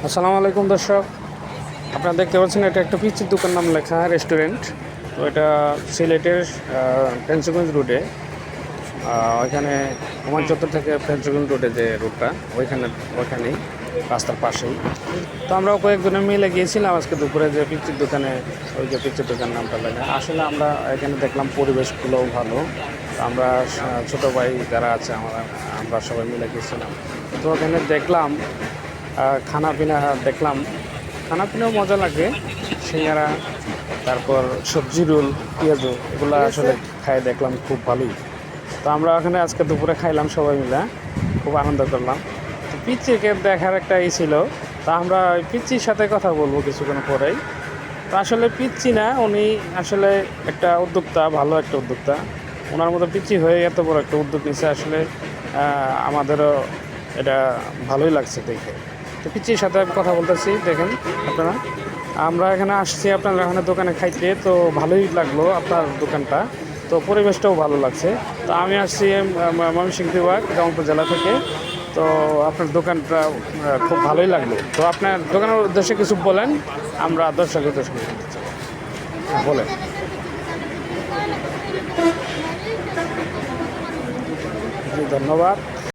আসসালামু আলাইকুম দর্শক, আপনারা দেখতে পাচ্ছেন এটা একটা পিচির দোকান নাম লেখা রেস্টুরেন্ট। তো এটা সিলেটের ফ্রেঞ্চগঞ্জ রোডে, ওইখানে হুমায়ুন চত্বর থেকে ফ্রেঞ্চগঞ্জ রোডে যে রোডটা ওইখানেই রাস্তার পাশেই। তো আমরা কয়েকজনে মিলে গিয়েছিলাম আজকে দুপুরে যে পিচির দোকানে, ওই যে পিচির দোকান নামটা লেখা। আসলে আমরা এখানে দেখলাম পরিবেশগুলোও ভালো। তো আমরা ছোটো ভাই যারা আছে আমরা সবাই মিলে গিয়েছিলাম। তো ওখানে দেখলাম খানাপিনাও মজা লাগে। সিঙ্গারা, তারপর সবজি রোল, পেঁয়াজু, এগুলো আসলে খাই দেখলাম খুব ভালোই। তো আমরা ওখানে আজকে দুপুরে খাইলাম সবাই মিলে, খুব আনন্দ করলাম। তো পিচ্চিকে দেখার একটা ছিল। তা আমরা ওই পিচ্চির সাথে কথা বলবো কিছুক্ষণ পরেই। তো আসলে পিচ্চি না, উনি আসলে একটা উদ্যোক্তা, ভালো একটা উদ্যোক্তা। ওনার মতো পিচ্চি হয়ে এত বড় একটা উদ্যোগ নিচ্ছে, আসলে আমাদেরও এটা ভালোই লাগছে দেখে। তো পিচ্চির সাথে কথা বলতেছি, দেখেন আপনারা। আমরা এখানে আসছি আপনার এখানে দোকানে খাইতে, তো ভালোই লাগলো আপনার দোকানটা। তো পরিবেশটাও ভালো লাগছে। তো আমি আসছি ময়মনসিংহ বিভাগ, জামালপুর জেলা থেকে। তো আপনার দোকানটা খুব ভালোই লাগলো। তো আপনার দোকানের উদ্দেশ্যে কিছু বলেন, আমরা দর্শকের উদ্দেশ্যে বলেন। জি, ধন্যবাদ।